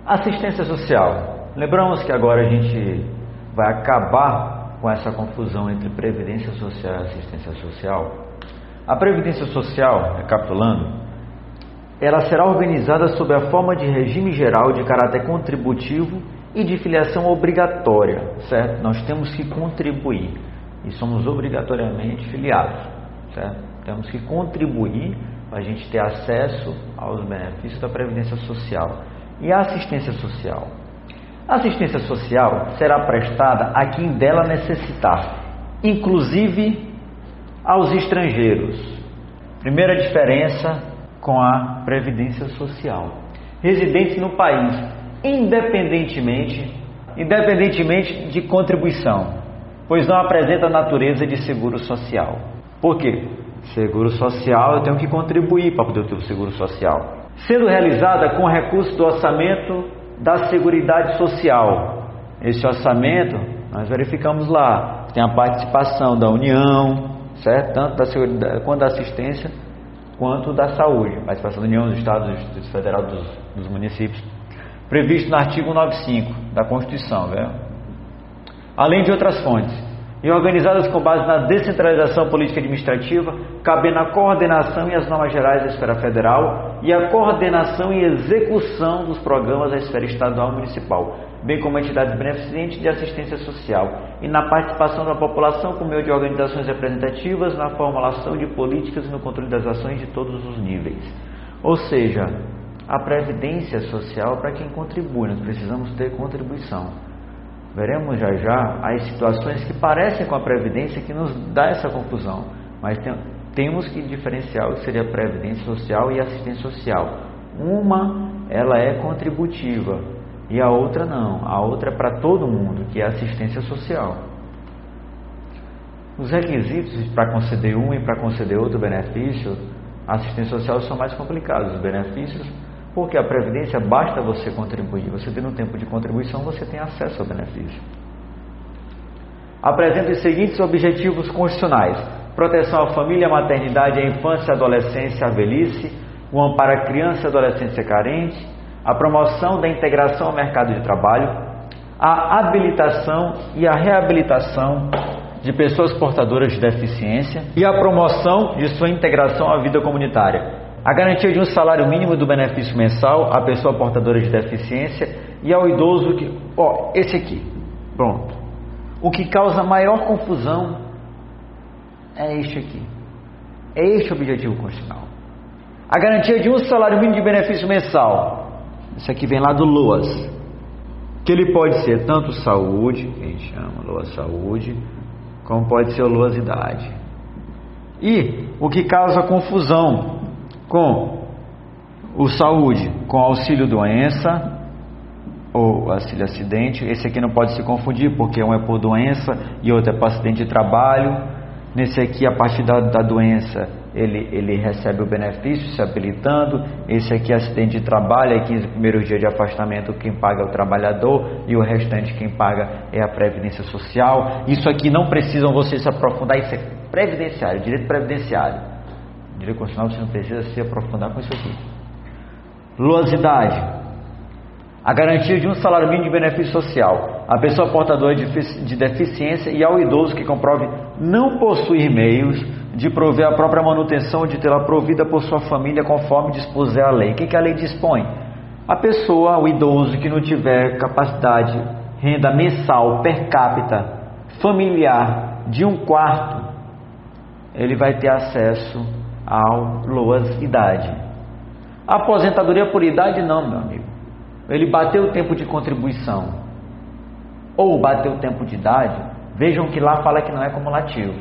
Assistência social. Lembramos que agora a gente vai acabar com essa confusão entre previdência social e assistência social. A previdência social, recapitulando, ela será organizada sob a forma de regime geral de caráter contributivo e de filiação obrigatória, certo? Nós temos que contribuir e somos obrigatoriamente filiados, certo? Temos que contribuir para a gente ter acesso aos benefícios da previdência social. E a assistência social? A assistência social será prestada a quem dela necessitar, inclusive aos estrangeiros. Primeira diferença com a previdência social: residentes no país, independentemente de contribuição, pois não apresenta natureza de seguro social. Por quê? Seguro social, eu tenho que contribuir para poder ter o seguro social. Sendo realizada com recurso do orçamento da Seguridade Social. Esse orçamento, nós verificamos lá, tem a participação da União, certo? Tanto da Seguridade, quanto da assistência, quanto da saúde. Participação da União, dos Estados, do Distrito Federal, dos municípios. Previsto no artigo 95 da Constituição, né? Além de outras fontes. E organizadas com base na descentralização política e administrativa, cabendo a coordenação e as normas gerais da esfera federal e a coordenação e execução dos programas da esfera estadual e municipal, bem como entidades beneficentes de assistência social, e na participação da população por meio de organizações representativas na formulação de políticas e no controle das ações de todos os níveis. Ou seja, a previdência social para quem contribui, nós precisamos ter contribuição. Veremos já já as situações que parecem com a previdência que nos dá essa confusão, mas temos que diferenciar o que seria previdência social e assistência social. Uma, ela é contributiva e a outra não. A outra é para todo mundo, que é assistência social. Os requisitos para conceder um e para conceder outro benefício, a assistência social, são mais complicados. Os benefícios, porque a previdência basta você contribuir. Você tendo um tempo de contribuição, você tem acesso ao benefício. Apresenta os seguintes objetivos constitucionais: proteção à família, à maternidade, à infância, à adolescência, à velhice, o amparo à criança e adolescência carente, a promoção da integração ao mercado de trabalho, a habilitação e a reabilitação de pessoas portadoras de deficiência e a promoção de sua integração à vida comunitária. A garantia de um salário mínimo do benefício mensal à pessoa portadora de deficiência e ao idoso que... esse aqui. Pronto. O que causa maior confusão é este aqui. É este o objetivo constitucional. A garantia de um salário mínimo de benefício mensal. Isso aqui vem lá do LOAS. Que ele pode ser tanto saúde, que a gente chama LOAS saúde, como pode ser o LOAS idade. E o que causa confusão com o saúde, com auxílio doença ou auxílio acidente. Esse aqui não pode se confundir, porque um é por doença e outro é por acidente de trabalho. Nesse aqui, a partir da doença, ele recebe o benefício se habilitando. Esse aqui é acidente de trabalho, é 15 primeiros dias de afastamento, quem paga é o trabalhador e o restante quem paga é a previdência social. Isso aqui não precisam vocês se aprofundar, isso é previdenciário, direito previdenciário. Direito constitucional, você não precisa se aprofundar com isso aqui. Loasidade: a garantia de um salário mínimo de benefício social à pessoa portadora de deficiência e ao idoso que comprove não possuir meios de prover a própria manutenção ou de tê-la provida por sua família conforme dispuser a lei. O que a lei dispõe? A pessoa, o idoso que não tiver capacidade, renda mensal per capita familiar de 1/4, ele vai ter acesso ao LOAS idade. Aposentadoria por idade não, meu amigo. Ele bateu o tempo de contribuição ou bateu o tempo de idade, vejam que lá fala que não é cumulativo.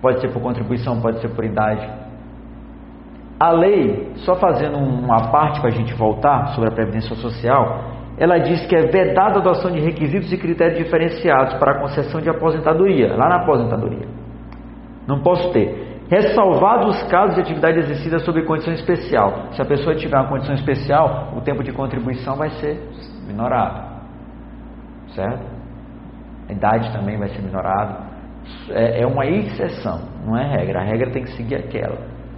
Pode ser por contribuição, pode ser por idade. A lei, só fazendo uma parte para a gente voltar sobre a previdência social, ela diz que é vedada a adoção de requisitos e critérios diferenciados para a concessão de aposentadoria, lá na aposentadoria. Não posso ter. Ressalvados os casos de atividade exercida sob condição especial. Se a pessoa tiver uma condição especial, o tempo de contribuição vai ser minorado, certo? A idade também vai ser minorada. É uma exceção, não é regra. A regra tem que seguir aquela: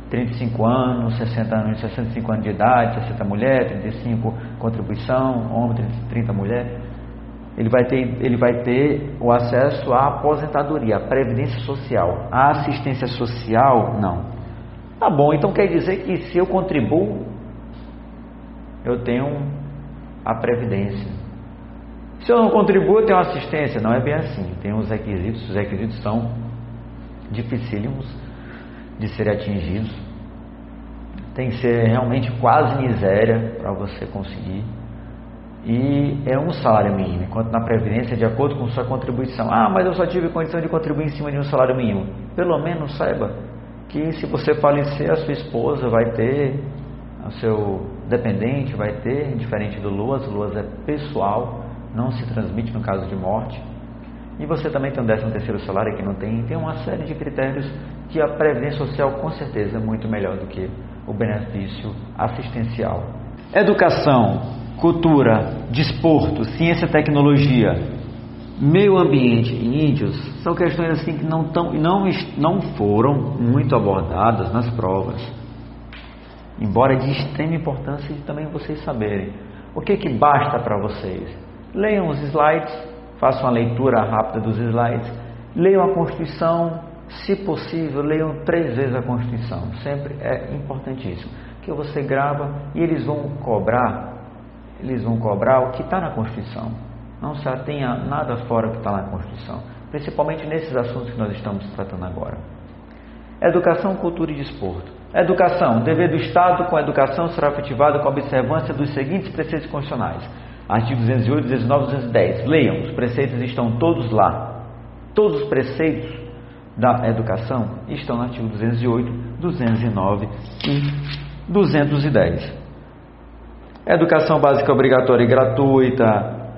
35 anos, 60 anos, 65 anos de idade, 60 mulher, 35 contribuição, homem, 30 mulher, ele vai ter o acesso à aposentadoria, à previdência social. A assistência social, não. Tá bom, então quer dizer que se eu contribuo, eu tenho a previdência. Se eu não contribuo, eu tenho assistência. Não é bem assim. Tem os requisitos são dificílimos de serem atingidos. Tem que ser realmente quase miséria para você conseguir. E é um salário mínimo, enquanto na Previdência, de acordo com sua contribuição. Ah, mas eu só tive condição de contribuir em cima de um salário mínimo. Pelo menos saiba que se você falecer, a sua esposa vai ter, o seu dependente vai ter, diferente do LOAS. O LOAS é pessoal, não se transmite no caso de morte. E você também tem um 13º salário que não tem. Tem uma série de critérios que a Previdência Social com certeza é muito melhor do que o benefício assistencial. Educação, cultura, desporto, ciência e tecnologia, meio ambiente e índios são questões assim que não foram muito abordadas nas provas, embora é de extrema importância de também vocês saberem. O que basta para vocês? Leiam os slides, façam a leitura rápida dos slides, leiam a Constituição, se possível, leiam 3 vezes a Constituição, sempre é importantíssimo, que você grava e eles vão cobrar o que está na Constituição. Não se atenha nada fora do que está na Constituição, principalmente nesses assuntos que nós estamos tratando agora. Educação, cultura e desporto. Educação, dever do Estado com a educação será efetivado com a observância dos seguintes preceitos constitucionais. Artigos 208, 209 e 210. Leiam, os preceitos estão todos lá. Todos os preceitos da educação estão no artigo 208, 209 e 210. Educação básica obrigatória e gratuita,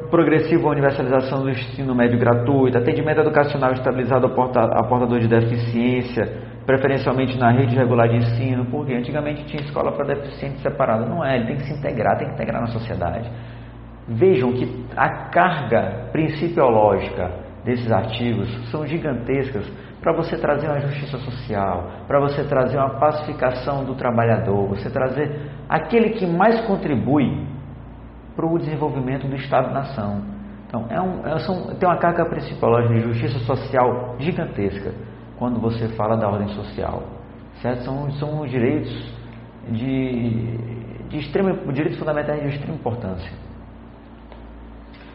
progressiva universalização do ensino médio gratuito, atendimento educacional estabilizado a portador de deficiência, preferencialmente na rede regular de ensino, porque antigamente tinha escola para deficiente separada. Não é, ele tem que se integrar, tem que integrar na sociedade. Vejam que a carga principiológica desses artigos são gigantescas para você trazer uma justiça social, para você trazer uma pacificação do trabalhador, você trazer aquele que mais contribui para o desenvolvimento do Estado-nação. Então, tem uma carga principiológica de justiça social gigantesca quando você fala da ordem social, certo? São direitos direitos fundamentais de extrema importância.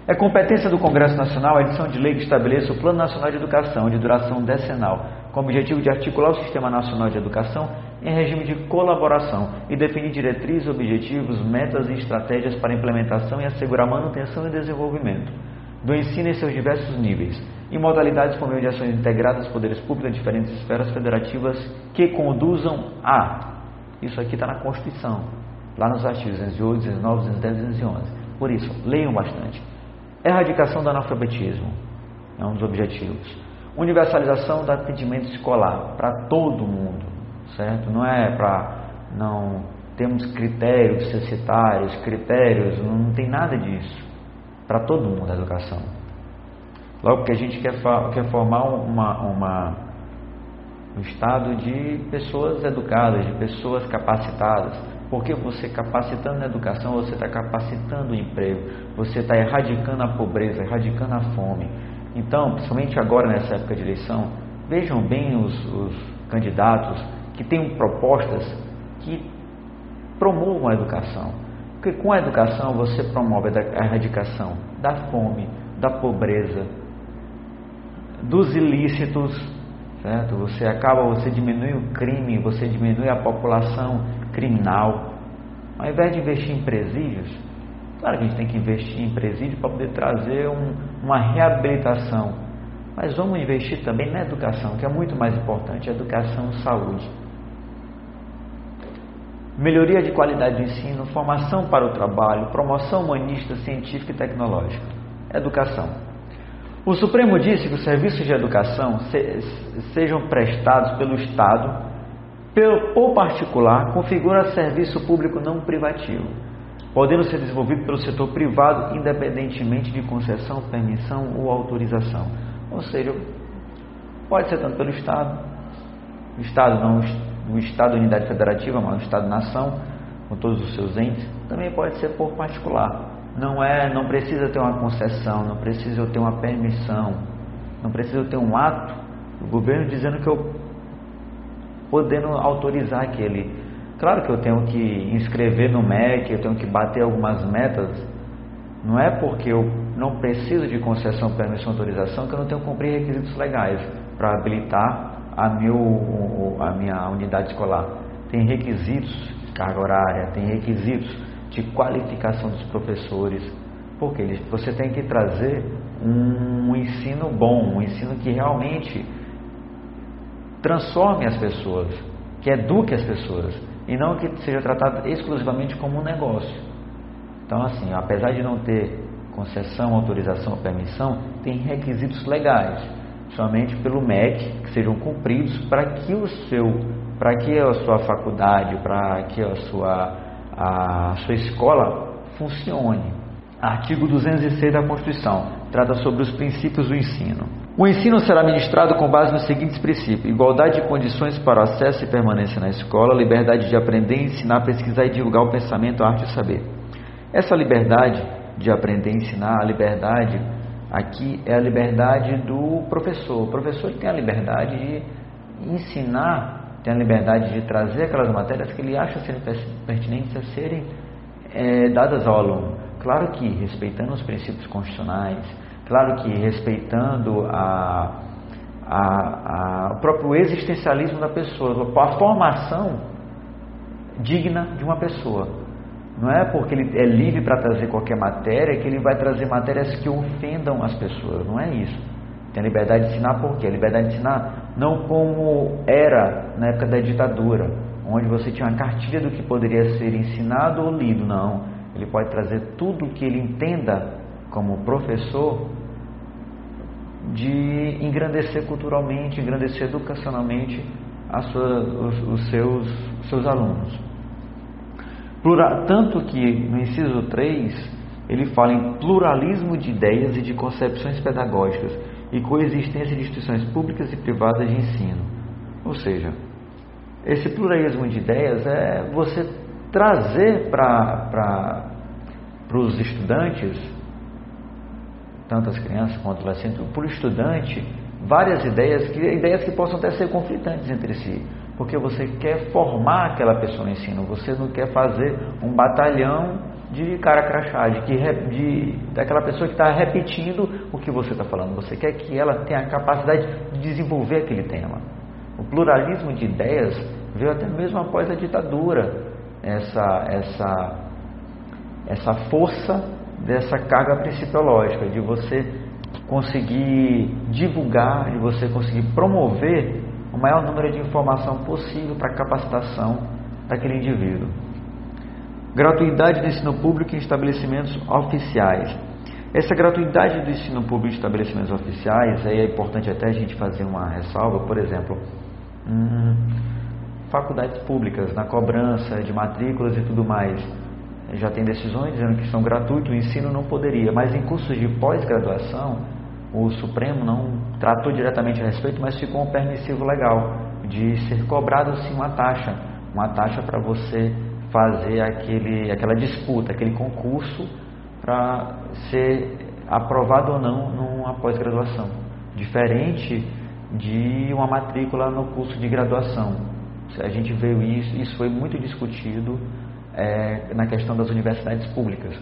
É competência do Congresso Nacional a edição de lei que estabeleça o Plano Nacional de Educação de duração decenal, com o objetivo de articular o Sistema Nacional de Educação em regime de colaboração e definir diretrizes, objetivos, metas e estratégias para implementação e assegurar manutenção e desenvolvimento do ensino em seus diversos níveis e modalidades por meio de ações integradas dos poderes públicos em diferentes esferas federativas que conduzam a... Isso aqui está na Constituição, lá nos artigos 208, 209, 210 e 211. Por isso, leiam bastante. Erradicação do analfabetismo é um dos objetivos. Universalização do atendimento escolar para todo mundo, certo? Não é para não temos critérios censitários, não tem nada disso. Para todo mundo a educação. Logo que a gente quer formar um estado de pessoas educadas, de pessoas capacitadas. Porque você capacitando na educação, você está capacitando o emprego, você está erradicando a pobreza, erradicando a fome. Então, principalmente agora nessa época de eleição, vejam bem os candidatos que tenham propostas que promovam a educação. Porque com a educação você promove a erradicação da fome, da pobreza, dos ilícitos, certo? Você diminui o crime, você diminui a população criminal. Ao invés de investir em presídios, claro que a gente tem que investir em presídio para poder trazer uma reabilitação, mas vamos investir também na educação, que é muito mais importante, educação e saúde. Melhoria de qualidade do ensino, formação para o trabalho, promoção humanista, científica e tecnológica. Educação. O Supremo disse que os serviços de educação sejam prestados pelo Estado ou particular, configura serviço público não privativo, podendo ser desenvolvido pelo setor privado independentemente de concessão, permissão ou autorização. Ou seja, pode ser tanto pelo Estado, o Estado não o Estado unidade federativa, mas o Estado-nação, com todos os seus entes, também pode ser por particular. Não precisa ter uma concessão, não precisa eu ter uma permissão, não precisa eu ter um ato do governo dizendo que eu podendo autorizar aquele. Claro que eu tenho que inscrever no MEC, eu tenho que bater algumas metas. Não é porque eu não preciso de concessão, permissão, autorização que eu não tenho que cumprir requisitos legais para habilitar a minha unidade escolar. Tem requisitos de carga horária, tem requisitos de qualificação dos professores, porque você tem que trazer um ensino bom, um ensino que realmente transforme as pessoas, que eduque as pessoas, e não que seja tratado exclusivamente como um negócio. Então, assim, apesar de não ter concessão, autorização ou permissão, tem requisitos legais, somente pelo MEC, que sejam cumpridos para que a sua faculdade, para que a sua escola funcione. Artigo 206 da Constituição trata sobre os princípios do ensino. O ensino será ministrado com base nos seguintes princípios: igualdade de condições para o acesso e permanência na escola, liberdade de aprender, ensinar, pesquisar e divulgar o pensamento, a arte e o saber. Essa liberdade de aprender e ensinar, a liberdade aqui é a liberdade do professor. O professor tem a liberdade de ensinar, tem a liberdade de trazer aquelas matérias que ele acha serem pertinentes a serem dadas ao aluno. Claro que respeitando os princípios constitucionais, claro que respeitando o próprio existencialismo da pessoa, a formação digna de uma pessoa. Não é porque ele é livre para trazer qualquer matéria que ele vai trazer matérias que ofendam as pessoas, não é isso. Tem a liberdade de ensinar por quê? A liberdade de ensinar não como era na época da ditadura, onde você tinha uma cartilha do que poderia ser ensinado ou lido, não. Ele pode trazer tudo o que ele entenda como professor de engrandecer culturalmente, engrandecer educacionalmente os seus alunos. Tanto que no inciso 3 ele fala em pluralismo de ideias e de concepções pedagógicas e coexistência de instituições públicas e privadas de ensino. Ou seja, esse pluralismo de ideias é você trazer para os estudantes, tanto as crianças quanto os adolescentes, para o estudante, várias ideias que possam até ser conflitantes entre si, porque você quer formar aquela pessoa no ensino, você não quer fazer um batalhão de cara crachá, daquela pessoa que está repetindo o que você está falando, você quer que ela tenha a capacidade de desenvolver aquele tema. O pluralismo de ideias veio até mesmo após a ditadura, essa força dessa carga principiológica, de você conseguir divulgar, de você conseguir promover o maior número de informação possível para a capacitação daquele indivíduo. Gratuidade do ensino público em estabelecimentos oficiais. Essa gratuidade do ensino público em estabelecimentos oficiais, aí é importante até a gente fazer uma ressalva, por exemplo, faculdades públicas, na cobrança de matrículas e tudo mais, já tem decisões dizendo que são gratuitos, o ensino não poderia, mas em cursos de pós-graduação, o Supremo não tratou diretamente a respeito, mas ficou um permissivo legal de ser cobrado sim uma taxa para você fazer aquela disputa, aquele concurso para ser aprovado ou não numa pós-graduação, diferente de uma matrícula no curso de graduação. A gente viu isso foi muito discutido na questão das universidades públicas,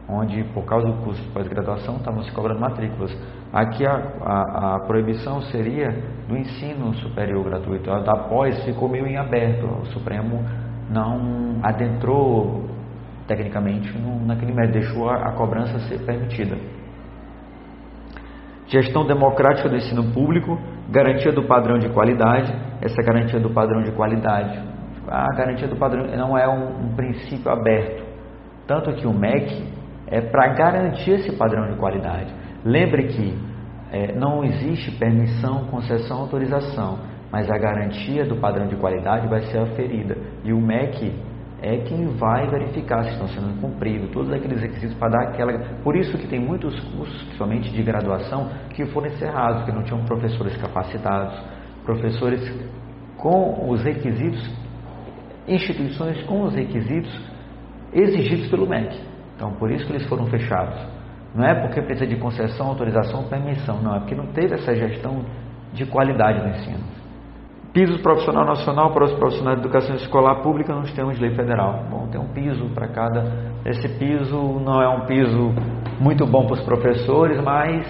onde por causa do curso de pós-graduação estavam se cobrando matrículas. Aqui a proibição seria do ensino superior gratuito, a da pós ficou meio em aberto, o Supremo não adentrou tecnicamente naquele método, deixou a cobrança ser permitida. Gestão democrática do ensino público, garantia do padrão de qualidade. Essa garantia do padrão de qualidade, a garantia do padrão não é um princípio aberto, tanto que o MEC é para garantir esse padrão de qualidade. Lembre que não existe permissão, concessão, autorização, mas a garantia do padrão de qualidade vai ser aferida, e o MEC é quem vai verificar se estão sendo cumpridos todos aqueles requisitos para dar aquela. Por isso que tem muitos cursos, principalmente de graduação, que foram encerrados, porque não tinham professores capacitados, professores com os requisitos, instituições com os requisitos exigidos pelo MEC. Então, por isso que eles foram fechados. Não é porque precisa de concessão, autorização, permissão, não, é porque não teve essa gestão de qualidade no ensino. Piso profissional nacional para os profissionais de educação escolar pública, nós temos lei federal. Bom, tem um piso para cada. Esse piso não é um piso muito bom para os professores, mas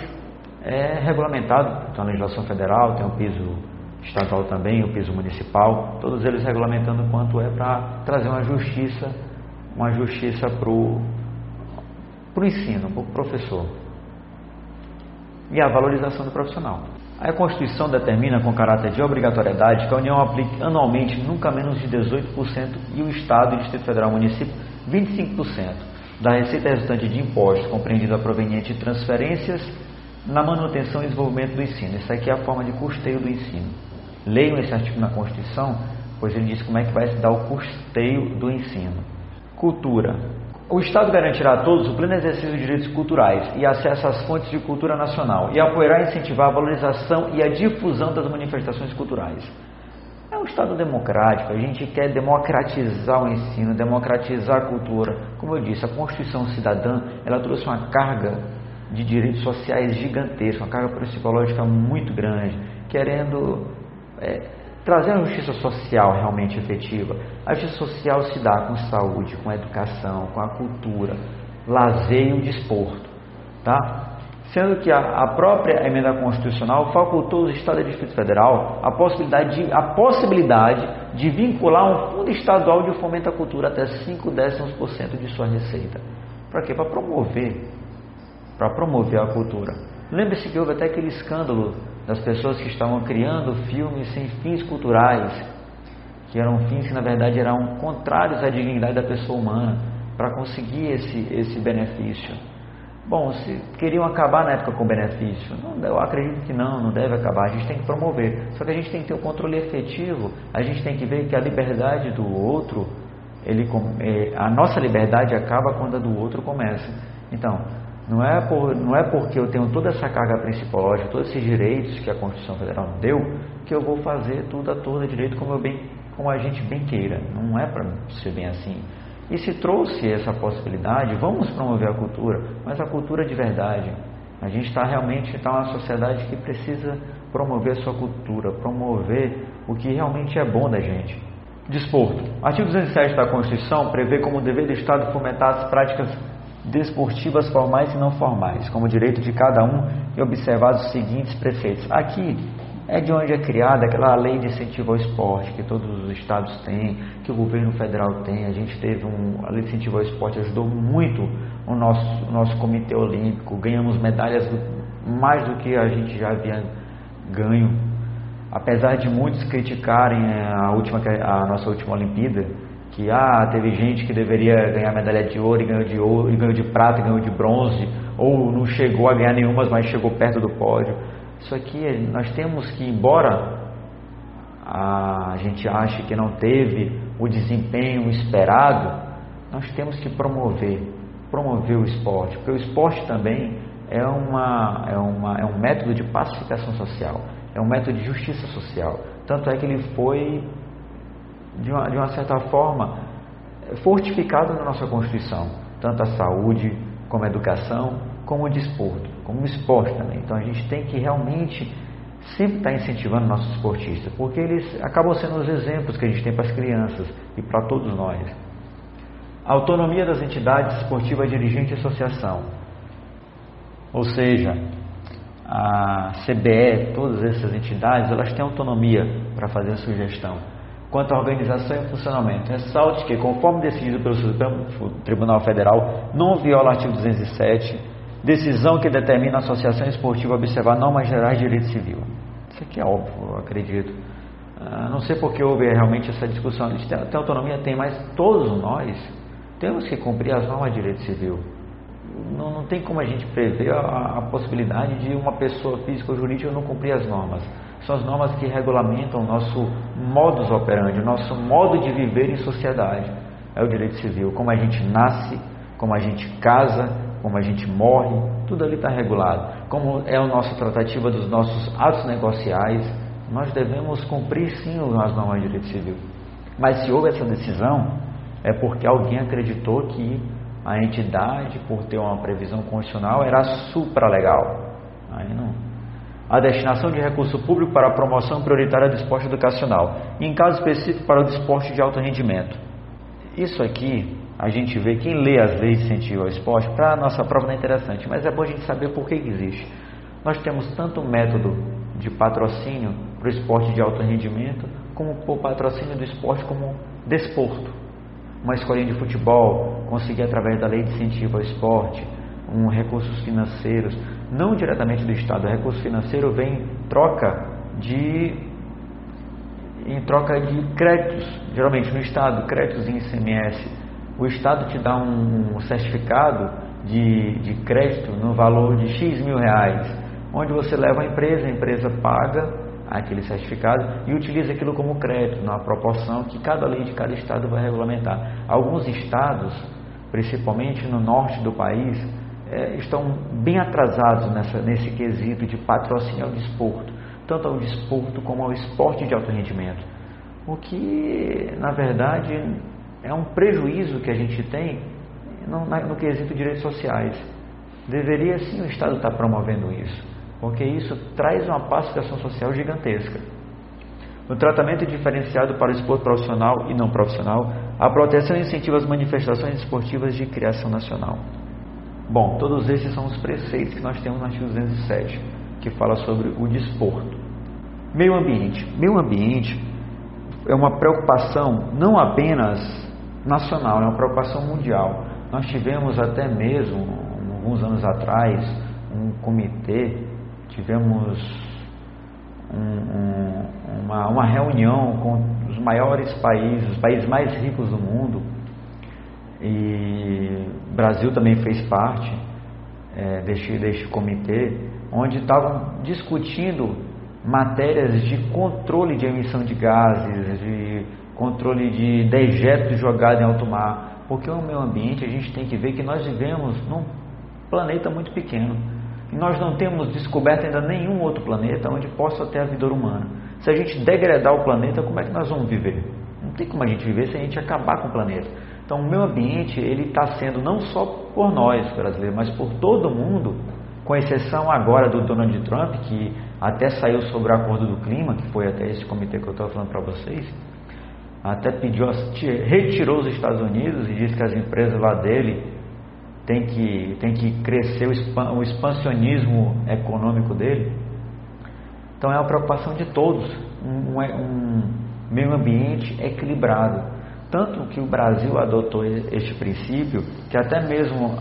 é regulamentado. Então, a legislação federal tem um piso estadual também, o piso municipal, todos eles regulamentando quanto é para trazer uma justiça para o ensino, para o professor. E a valorização do profissional. A Constituição determina com caráter de obrigatoriedade que a União aplique anualmente nunca menos de 18% e o Estado e o Distrito Federal e Município 25% da receita resultante de impostos, compreendida proveniente de transferências, na manutenção e desenvolvimento do ensino. Isso aqui é a forma de custeio do ensino. Leiam esse artigo na Constituição, pois ele diz como é que vai se dar o custeio do ensino. Cultura. O Estado garantirá a todos o pleno exercício de direitos culturais e acesso às fontes de cultura nacional e apoiará e incentivar a valorização e a difusão das manifestações culturais. É um Estado democrático, a gente quer democratizar o ensino, democratizar a cultura. Como eu disse, a Constituição Cidadã, ela trouxe uma carga de direitos sociais gigantesca, uma carga psicológica muito grande, querendo trazer uma justiça social realmente efetiva. A justiça social se dá com saúde, com a educação, com a cultura, lazer e o desporto, tá? Sendo que a própria emenda constitucional facultou os estados e Distrito Federal a possibilidade de vincular um fundo estadual de fomento à cultura até 0,5% de sua receita. Para quê? Para promover a cultura. Lembre-se que houve até aquele escândalo das pessoas que estavam criando filmes sem fins culturais, que eram fins que na verdade eram contrários à dignidade da pessoa humana, para conseguir esse benefício. Bom, se queriam acabar na época com o benefício, eu acredito que não deve acabar, a gente tem que promover. Só que a gente tem que ter um controle efetivo, a gente tem que ver que a liberdade do outro, a nossa liberdade acaba quando a do outro começa. Então, não é porque eu tenho toda essa carga psicológica, todos esses direitos que a Constituição Federal deu, que eu vou fazer tudo a todo direito como a gente bem queira. Não é para ser bem assim. E se trouxe essa possibilidade, vamos promover a cultura, mas a cultura de verdade. A gente está numa sociedade que precisa promover a sua cultura, promover o que realmente é bom da gente. Desporto. Artigo 207 da Constituição prevê como dever do Estado fomentar as práticas desportivas formais e não formais, como direito de cada um e observados os seguintes preceitos. Aqui é de onde é criada aquela lei de incentivo ao esporte que todos os estados têm, que o governo federal tem. A gente teve a lei de incentivo ao esporte, ajudou muito o nosso comitê olímpico, ganhamos medalhas mais do que a gente já havia ganho, apesar de muitos criticarem a nossa última Olimpíada, que teve gente que deveria ganhar medalha de ouro, e ganhou de prata, e ganhou de bronze, ou não chegou a ganhar nenhuma, mas chegou perto do pódio. Isso aqui, nós temos que, embora a gente ache que não teve o desempenho esperado, nós temos que promover o esporte, porque o esporte também é um método de pacificação social, é um método de justiça social. Tanto é que ele foi, de uma certa forma, fortificado na nossa Constituição, tanto a saúde, como a educação, como o desporto, como o esporte também. Então a gente tem que realmente sempre estar incentivando nossos esportistas, porque eles acabam sendo os exemplos que a gente tem para as crianças e para todos nós. A autonomia das entidades esportivas dirigente e associação, ou seja, a CBE, todas essas entidades, elas têm autonomia para fazer a sugestão. Quanto à organização e funcionamento, ressalte que, conforme decidido pelo Supremo Tribunal Federal, não viola o artigo 207, decisão que determina a associação esportiva observar normas gerais de direito civil. Isso aqui é óbvio, eu acredito. Não sei porque houve realmente essa discussão. A gente tem autonomia, mas todos nós temos que cumprir as normas de direito civil. Não tem como a gente prever a possibilidade de uma pessoa física ou jurídica não cumprir as normas. São as normas que regulamentam o nosso modus operandi, o nosso modo de viver em sociedade. É o direito civil, como a gente nasce, como a gente casa, como a gente morre, tudo ali está regulado. Como é a nossa tratativa dos nossos atos negociais, nós devemos cumprir sim as normas de direito civil. Mas se houve essa decisão, é porque alguém acreditou que a entidade, por ter uma previsão constitucional, era supralegal. Aí não. A destinação de recurso público para a promoção prioritária do esporte educacional, em caso específico para o desporto de alto rendimento. Isso aqui, a gente vê, quem lê as leis de incentivo ao esporte, para a nossa prova não é interessante, mas é bom a gente saber por que existe. Nós temos tanto método de patrocínio para o esporte de alto rendimento, como o patrocínio do esporte como desporto. Uma escolinha de futebol, conseguir através da lei de incentivo ao esporte, recursos financeiros, não diretamente do Estado. O recurso financeiro vem em troca de créditos, geralmente no Estado, créditos em ICMS. O Estado te dá um certificado de crédito no valor de X mil reais, onde você leva a empresa paga aquele certificado e utiliza aquilo como crédito, na proporção que cada lei de cada estado vai regulamentar. Alguns estados, principalmente no norte do país, estão bem atrasados nesse quesito de patrocínio ao desporto, tanto ao desporto como ao esporte de alto rendimento, o que, na verdade, é um prejuízo que a gente tem no quesito de direitos sociais. Deveria sim o Estado estar promovendo isso, porque isso traz uma pacificação social gigantesca. No tratamento diferenciado para o esporte profissional e não profissional, a proteção incentiva as manifestações esportivas de criação nacional. Bom, todos esses são os preceitos que nós temos no artigo 207, que fala sobre o desporto. Meio ambiente. Meio ambiente é uma preocupação não apenas nacional, é uma preocupação mundial. Nós tivemos até mesmo, alguns anos atrás, um comitê, tivemos uma reunião com os maiores países, os países mais ricos do mundo, e o Brasil também fez parte deste comitê, onde estavam discutindo matérias de controle de emissão de gases, de controle de dejetos jogados em alto mar, porque o meio ambiente, a gente tem que ver que nós vivemos num planeta muito pequeno, e nós não temos descoberto ainda nenhum outro planeta onde possa ter a vida humana. Se a gente degradar o planeta, como é que nós vamos viver? Não tem como a gente viver se a gente acabar com o planeta. Então o meio ambiente, ele está sendo não só por nós brasileiros, mas por todo mundo, com exceção agora do Donald Trump, que até saiu sobre o acordo do clima, que foi até esse comitê que eu estava falando para vocês, até retirou os Estados Unidos e disse que as empresas lá dele tem que crescer o expansionismo econômico dele. Então é uma preocupação de todos, um meio ambiente equilibrado. Tanto que o Brasil adotou este princípio, que até mesmo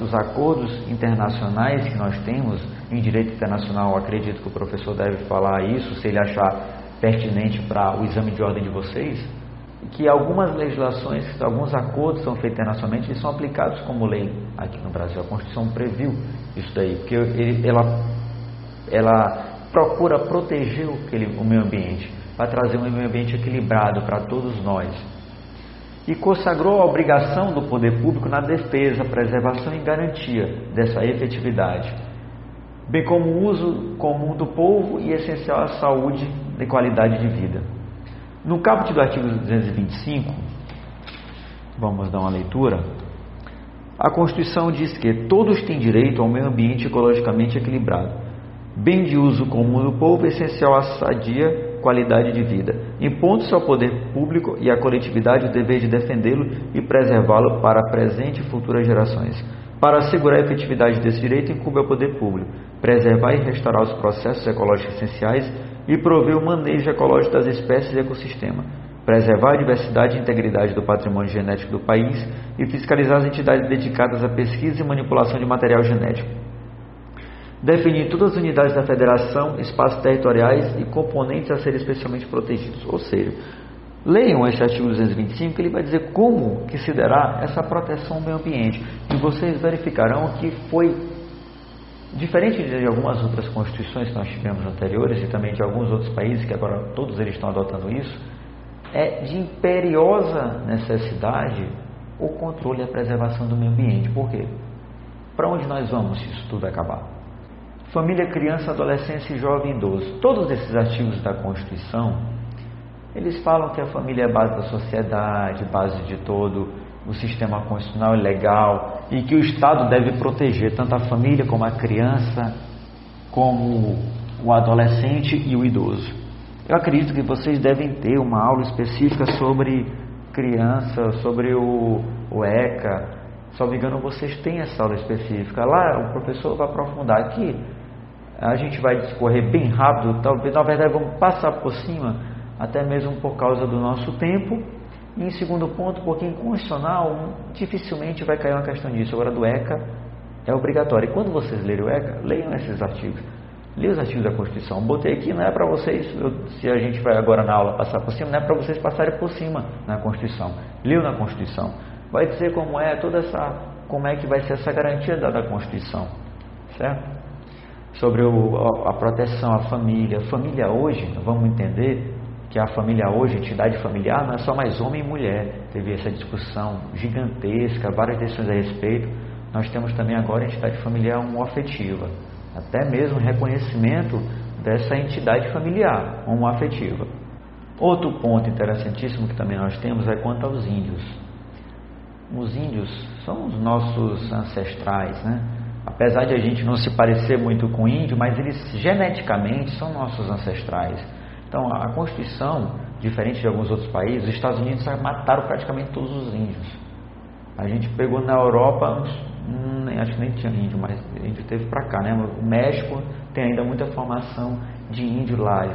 os acordos internacionais que nós temos em direito internacional, acredito que o professor deve falar isso, se ele achar pertinente para o exame de ordem de vocês, que algumas legislações, alguns acordos são feitos internacionalmente e são aplicados como lei aqui no Brasil. A Constituição previu isso daí, porque ela procura proteger o meio ambiente, para trazer um meio ambiente equilibrado para todos nós. E consagrou a obrigação do poder público na defesa, preservação e garantia dessa efetividade, bem como o uso comum do povo e essencial à saúde e qualidade de vida. No caput do artigo 225, vamos dar uma leitura, a Constituição diz que todos têm direito ao meio ambiente ecologicamente equilibrado, bem de uso comum do povo e essencial à sadia qualidade de vida, impondo-se ao poder público e à coletividade o dever de defendê-lo e preservá-lo para presente e futuras gerações. Para assegurar a efetividade desse direito, incumbe ao poder público preservar e restaurar os processos ecológicos essenciais e prover o manejo ecológico das espécies e ecossistema, preservar a diversidade e integridade do patrimônio genético do país e fiscalizar as entidades dedicadas à pesquisa e manipulação de material genético. Definir todas as unidades da federação, espaços territoriais e componentes a serem especialmente protegidos. Ou seja, leiam este artigo 225, que ele vai dizer como que se dará essa proteção ao meio ambiente. E vocês verificarão que foi diferente de algumas outras constituições que nós tivemos anteriores e também de alguns outros países, que agora todos eles estão adotando isso, é de imperiosa necessidade o controle e a preservação do meio ambiente. Por quê? Para onde nós vamos se isso tudo acabar? Família, criança, adolescência, jovem e idoso. Todos esses artigos da Constituição, Eles falam que a família é a base da sociedade, base de todo o sistema constitucional e legal, e que o Estado deve proteger tanto a família como a criança, como o adolescente e o idoso. Eu acredito que vocês devem ter uma aula específica sobre criança, sobre o ECA. Se não me engano, vocês têm essa aula específica. Lá o professor vai aprofundar. Aqui a gente vai discorrer bem rápido, talvez, na verdade vamos passar por cima, até mesmo por causa do nosso tempo. E em segundo ponto, porque em constitucional dificilmente vai cair uma questão disso. Agora do ECA é obrigatório. E quando vocês lerem o ECA, leiam esses artigos. Leiam os artigos da Constituição. Botei aqui, não é para vocês, se a gente vai agora na aula passar por cima, não é para vocês passarem por cima na Constituição. Leiam na Constituição. Vai dizer como é toda essa, como é que vai ser essa garantia da Constituição, certo? Sobre a proteção à família. Família hoje, vamos entender que a família hoje, a entidade familiar, não é só mais homem e mulher. Teve essa discussão gigantesca, várias decisões a respeito. Nós temos também agora a entidade familiar homoafetiva, até mesmo reconhecimento dessa entidade familiar homoafetiva. Outro ponto interessantíssimo que também nós temos é quanto aos índios. Os índios são os nossos ancestrais, né? Apesar de a gente não se parecer muito com índio, mas eles geneticamente são nossos ancestrais. Então a Constituição, diferente de alguns outros países, os Estados Unidos mataram praticamente todos os índios. A gente pegou na Europa, acho que nem tinha índio, mas índio teve para cá, né? O México tem ainda muita formação de índio lá.